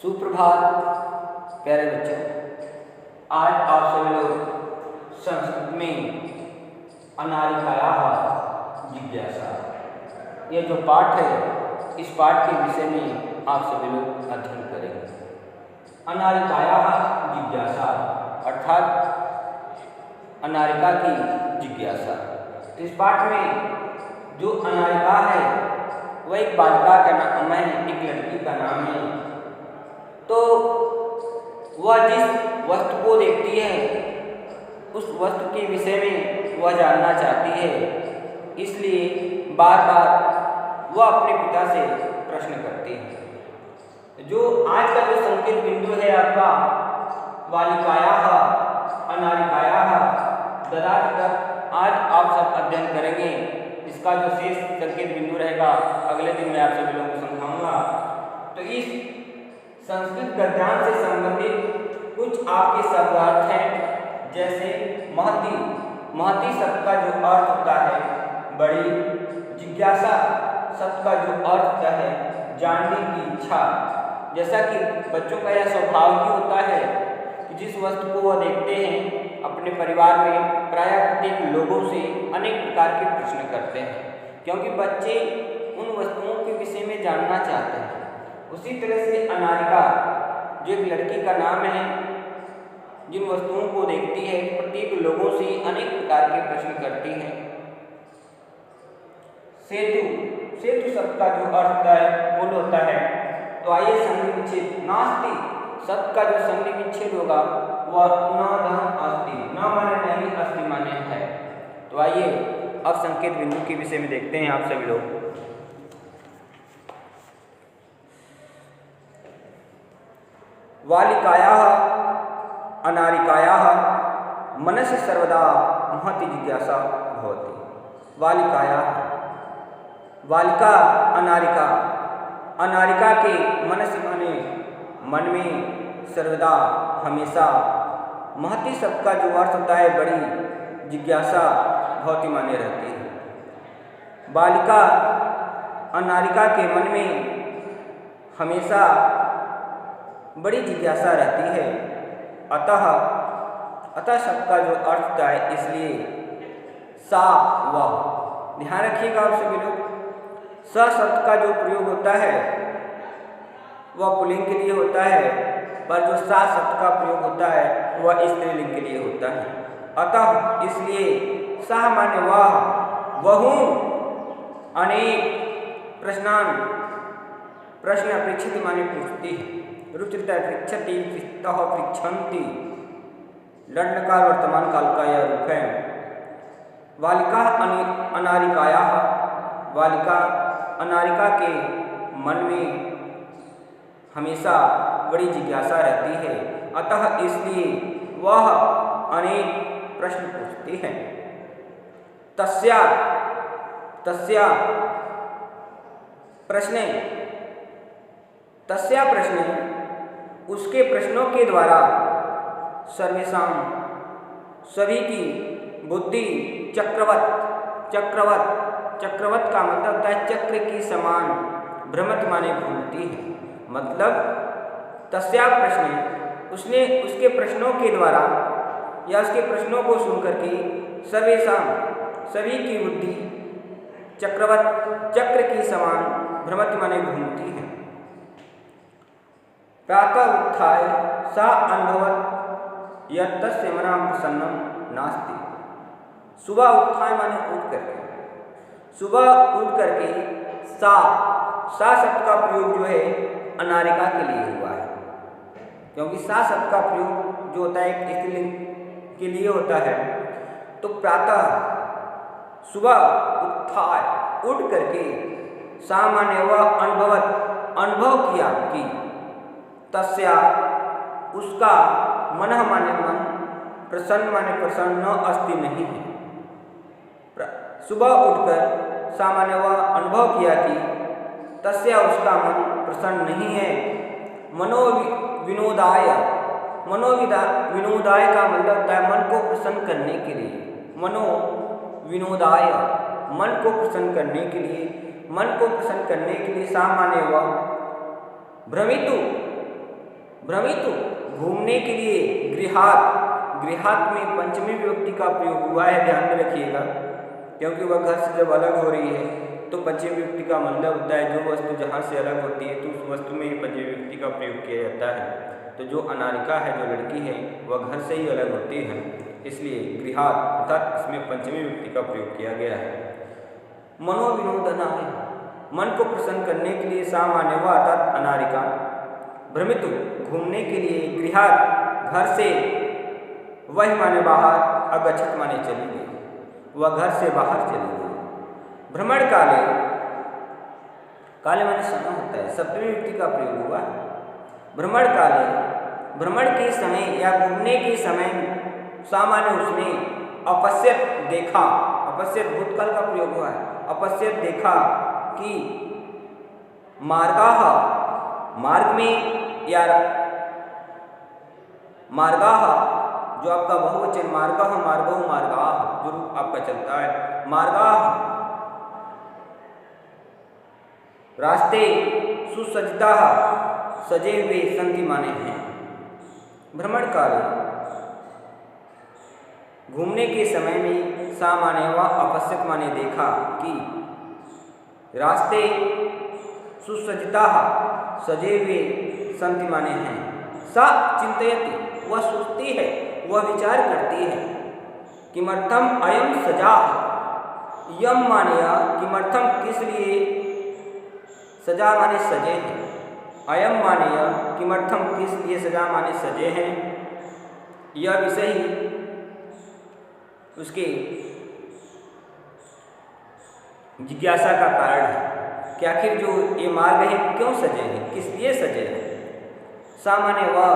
सुप्रभात प्यारे बच्चों। आज आप सभी लोग संस्कृत में अनारिकायाः जिज्ञासा ये जो पाठ है, इस पाठ के विषय में आप सभी लोग अध्ययन करेंगे। अनारिकायाः जिज्ञासा अर्थात अनारिका की जिज्ञासा। इस पाठ में जो अनारिका है वह एक बालिका का नाम है, एक लड़की का नाम है। तो वह जिस वस्तु को देखती है उस वस्तु के विषय में वह जानना चाहती है, इसलिए बार बार वह अपने पिता से प्रश्न करती है। जो आज का जो संकेत बिंदु है आपका बालिकायाः अनारिकायाः ददाति तक आज आप सब अध्ययन करेंगे। इसका जो शेष संकेत बिंदु रहेगा अगले दिन मैं आप सभी लोगों को समझाऊंगा। तो इस संस्कृत गद्यांश से संबंधित कुछ आपके शब्दार्थ हैं, जैसे महती। महती शब्द का जो अर्थ होता है बड़ी, जिज्ञासा शब्द का जो अर्थ होता है जानने की इच्छा। जैसा कि बच्चों का यह स्वभाव ही होता है कि जिस वस्तु को वह देखते हैं अपने परिवार में प्रायः प्रत्येक लोगों से अनेक प्रकार के प्रश्न करते हैं, क्योंकि बच्चे उन वस्तुओं के विषय में जानना चाहते हैं। उसी तरह से अनारिका जो एक लड़की का नाम है, जिन वस्तुओं को देखती है प्रत्येक लोगों से अनेक प्रकार के प्रश्न करती है। सेतु, सेतु शब्द का जो अर्थ होता है पुल होता है। तो आइए संधि विच्छेद। नास्ति शब्द का जो संधि विच्छेद होगा वह न धन अस्ति, न माने नहीं, अस्ति माने है। तो आइए अब संकेत बिंदु के विषय में देखते हैं आप सभी लोग। बालिकायाः अनारिकायाः मनसि सर्वदा महती जिज्ञासा भवति। बालिकायाः, बालिका अनारिका, अनारिका के मनसि माने मन में, सर्वदा हमेशा, महती शब्द का जो अर्थ होता है बड़ी, जिज्ञासा भवति माने रहती है। बालिका अनारिका के मन में हमेशा बड़ी जिज्ञासा रहती है। अतः शब्द का जो अर्थ होता है, इसलिए सा वह। ध्यान रखिएगा आप सभी लोग, स शब्द का जो प्रयोग होता है वह पुल्लिंग के लिए होता है, पर जो सा शब्द का प्रयोग होता है वह स्त्रीलिंग के लिए होता है। अतः इसलिए सह माने वह, बहु अनेक, प्रश्नान प्रश्न पृच्छति माने पूछती है। रुचिता पृच्छति, पृच्छतः पृच्छन्ति, लण्डकार वर्तमान काल का यह रूप है। बालिका अनारिकायाः, बालिका अनारिका के मन में हमेशा बड़ी जिज्ञासा रहती है, अतः इसलिए वह अनेक प्रश्न पूछती है। तस्या, तस्या प्रश्ने, तस्या प्रश्ने उसके प्रश्नों के द्वारा सर्वेषां सभी की बुद्धि चक्रवत, चक्रवत, चक्रवत का मतलब होता है चक्र की समान, भ्रमत माने घूमती है। मतलब तस्या प्रश्न उसने उसके प्रश्नों के द्वारा या उसके प्रश्नों को सुनकर के सर्वेषां सभी की बुद्धि चक्रवत, चक्र की समान, भ्रमत माने घूमती है। प्रातः उत्थाय सा अनुभवत यत् तस्य मनः प्रसन्नं नास्ति। सुबह उत्थाय माने उठ करके, सुबह उठ करके सा शब्द का प्रयोग जो है अनारिका के लिए हुआ है, क्योंकि सा शब्द का प्रयोग जो होता है स्त्रीलिंग के लिए होता है। तो प्रातः सुबह उत्थाय उठ करके, सा माने वह अनुभवत अनुभव किया कि, तस्या उसका, मनः माने मन, प्रसन्न माने प्रसन्न, न अस्ति नहीं है। सुबह उठकर सा माने वह अनुभव किया कि तस्या उसका मन प्रसन्न नहीं है। मनोविनोदाय, विनोदाय का मतलब होता है मन को प्रसन्न करने के लिए। मनोविनोदाय मन को प्रसन्न करने के लिए, मन को प्रसन्न करने के लिए सा माने वह भ्रमितु भ्रमितु घूमने के लिए गृहात्, गृहात् में पंचमी विभक्ति का प्रयोग हुआ है, ध्यान में रखिएगा, क्योंकि वह घर से जब अलग हो रही है तो पंचमी विभक्ति का मतलब होता है जो वस्तु जहाँ से अलग होती है तो उस वस्तु में ही पंचमी विभक्ति का प्रयोग किया जाता है। तो जो अनारिका है, जो लड़की है, वह घर से ही अलग होती है, इसलिए गृहात् अर्थात इसमें पंचमी विभक्ति का प्रयोग किया गया है। मनोविनोदनाय, मन को प्रसन्न करने के लिए सामान्य व अर्थात अनारिका, भ्रमितु घूमने के लिए, गृहात् घर से, वह माने बाहर, अगच्छत माने चली गई, वह घर से बाहर चली गई। भ्रमण काले, काले माने समय होता है, सप्तमी विभक्ति का प्रयोग हुआ है। भ्रमण काले, भ्रमण के समय या घूमने के समय, सामान्य उसने, अपश्यत देखा, अपश्यत भूतकाल का प्रयोग हुआ है, अपश्यत देखा कि मार्गाः, मार्ग में या मार्गाः जो आपका बहुवचन, मार्गः मार्गौ मार्गाः जो रूप आपका चलता है, मार्गाः रास्ते, सुसज्जिताः सजे हुए संति माने हैं। भ्रमण काल, घूमने के समय में, सामान्य व अपश्यत माने देखा कि, रास्ते सुसज्जिताः सजे हुए संति माने हैं। सा चिंतयति, वह सोचती है, वह विचार करती है। किमर्थम अयम सजाः, यम माने किमर्थम किस लिए, सजा माने सजे हैं, अयम माने किमर्थम किस लिए, सजा माने सजे हैं। यह विषय ही उसके जिज्ञासा का कारण है कि आखिर जो ये मार्ग है क्यों सजे हैं, किस लिए सजे हैं। सामान्य वह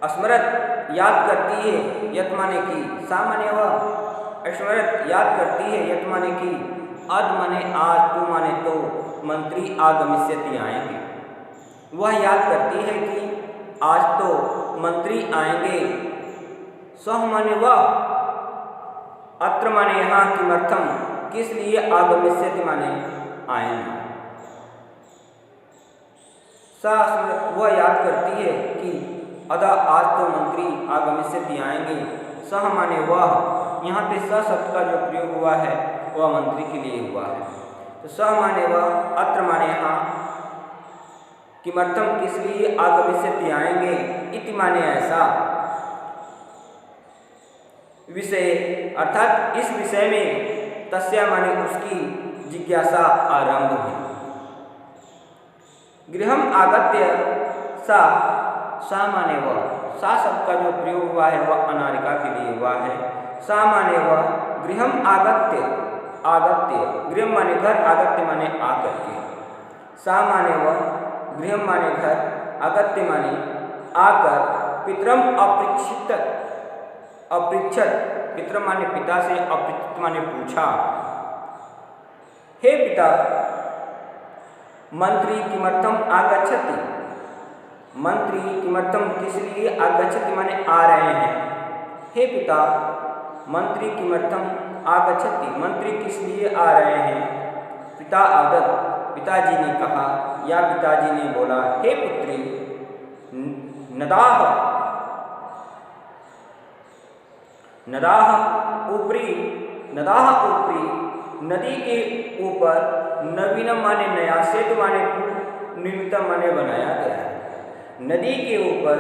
स्मृत याद करती है, यत माने की, सामान्य वह स्मृत याद करती है, यत माने की, अद माने आज, तू माने तो, मंत्री आगमिष्यति आएंगे, वह याद करती है कि आज तो मंत्री आएंगे। सह माने वह, अत्र माने यहाँ, किमर्थम किस लिए, आगमिष्यति माने आएंगे। सा वह याद करती है कि अदा आज तो मंत्री आगमिष्यति आएंगे। सह माने वह, यहाँ पे स शब्द का जो प्रयोग हुआ है वह मंत्री के लिए हुआ है। तो स माने वह, अत्र माने यहाँ, किमर्थम किस लिए, आगमिष्यति आएंगे, इति माने ऐसा। विषय अर्थात इस विषय में, तस्या माने उसकी, जिज्ञासा आरंभ है। गृहम आगत्य सा, सा माने वह, सा शब्द का जो प्रयोग हुआ है वह अनारिका के लिए हुआ है। सा माने वह, गृहम आगत्य, आगत्य, गृह माने घर, आगत्य माने आकर के। सा माने वह, गृह माने घर, आगत्य माने आकर, पितरम अपृच्छित, अपृच्छत, पितर माने पिता से, अपृच्छित माने पूछा, हे पिता, मंत्री किमर्थम आगच्छति, मंत्री किमर्थम किस लिए, आगच्छति माने आ रहे हैं। हे पिता, मंत्री किमर्थम आगच्छति, मंत्री किस लिए आ रहे हैं। पिता आदत, पिताजी ने कहा या पिताजी ने बोला, हे पुत्री, नदाह, नदाह ऊपरी, नदाह ऊपरी, नदी के ऊपर, नवीनम माने नया, सेतु माने पुल, निर्मितम माने बनाया गया है। नदी के ऊपर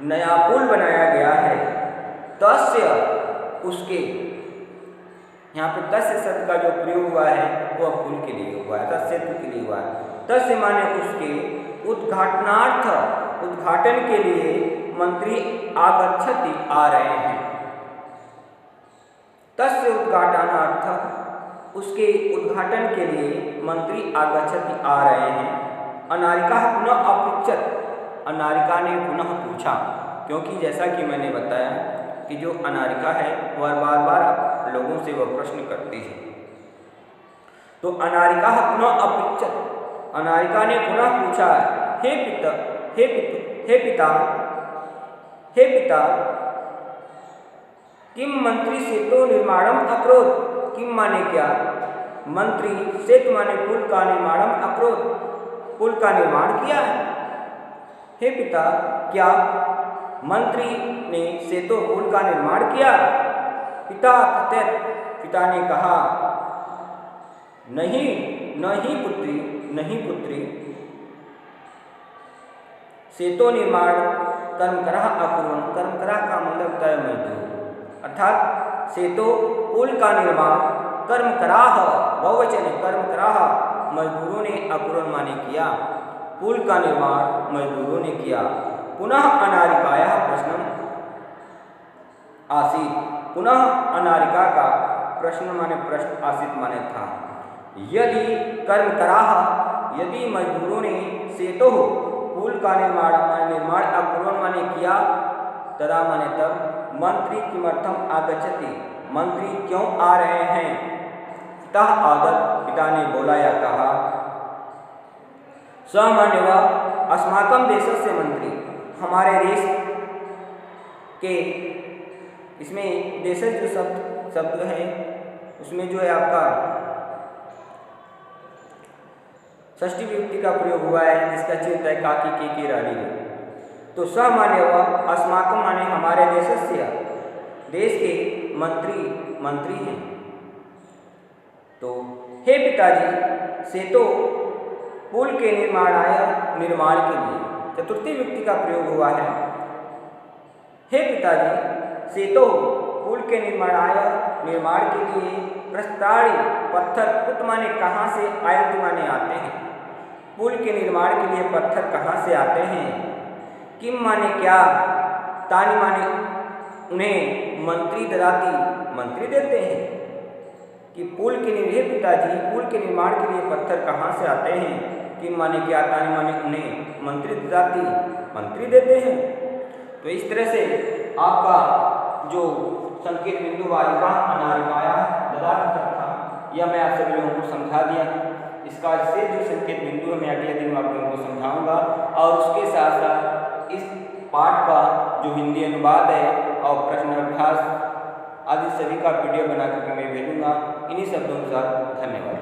नया पुल बनाया गया है। तस्य, उसके, यहाँ पे तस्य शब्द का जो प्रयोग हुआ है वह पुल के लिए हुआ है, तस्य सेतु के लिए हुआ है। तस्य माने उसके, उद्घाटनार्थ, उद्घाटन के लिए, मंत्री आगच्छति आ रहे हैं। तस्य उद्घाटनार्थ, उसके उद्घाटन के लिए मंत्री आगच्छति आ रहे हैं। अनारिका पुनः अपृच्छत, अनारिका ने पुनः पूछा, क्योंकि जैसा कि मैंने बताया कि जो अनारिका है वह बार बार लोगों से वह प्रश्न करती है। तो अनारिका पुनः अपृच्छत, अनारिका ने पुनः पूछा, हे पिता, हे पिता, हे पिता, हे पिता, किम मंत्री सेतु निर्माणम अकरोत्, किम माने क्या, मंत्री, सेतु माने पुल का निर्माणम अकरोत्, पुल का निर्माण किया है? हे पिता, क्या मंत्री ने सेतु पुल का निर्माण किया? पिता ने कहा, नहीं नहीं पुत्री, नहीं पुत्री, सेतु निर्माण कर्मकरा अकुर्वन्। कर्मकरा का मतलब होता है मजदूर, अर्थात सेतु पुल का निर्माण कर्मकराः, बहुवचन है, कर्मकराः, मजदूरों ने अकुर्वन् माने किया, पुल का निर्माण मजदूरों ने किया। पुनः अनारिकायाः प्रश्नम् आसीत्। पुनः अनारिका का प्रश्न माने प्रश्न, आसीत् माने था। यदि कर्मकराः, यदि मजदूरों ने सेतु पुल का निर्माण अकुर्वन् माने किया, तदा माने तब, मंत्री किमर्थम आगच्छति, मंत्री क्यों आ रहे हैं? पिता आदत्, पिता ने बोला या कहा, सामान्यतः अस्माकं देशस्य मंत्री, हमारे देश के, इसमें देशज जो शब्द है उसमें जो है आपका षष्ठी विभक्ति का प्रयोग हुआ है, जिसका चिन्ह है काकी की रानी है। तो सामान्यतः अस्माकं माने हमारे देशस्य, देश के मंत्री हैं। तो हे पिताजी, सेतु पुल के निर्माण के लिए चतुर्थी विभक्ति का प्रयोग हुआ है। हे पिताजी, सेतु पुल के निर्माण के लिए प्रस्तारी पत्थर, पुत माने कहाँ से, आयत माने आते हैं, पुल के निर्माण के लिए पत्थर कहाँ से आते हैं? किम माने क्या, तानी माने उन्हें, मंत्री ददाति, मंत्री देते हैं। कि पुल के निर्माण, पिताजी पुल के निर्माण के लिए पत्थर कहाँ से आते हैं? किम माने क्या, तानी माने उन्हें, मंत्री ददाति, मंत्री देते हैं। तो इस तरह से आपका जो संकेत बिंदु वालिका अनारिकाया ददाति तक था, यह मैं आप सभी लोगों को समझा दिया। इसका से जो संकेत बिंदु है मैं अगले दिन आप लोगों को समझाऊंगा, और उसके साथ साथ इस पाठ का जो हिंदी अनुवाद है और प्रश्न अभ्यास आदि सभी का वीडियो बना करके मैं भेजूंगा। इन्हीं शब्दों के साथ धन्यवाद।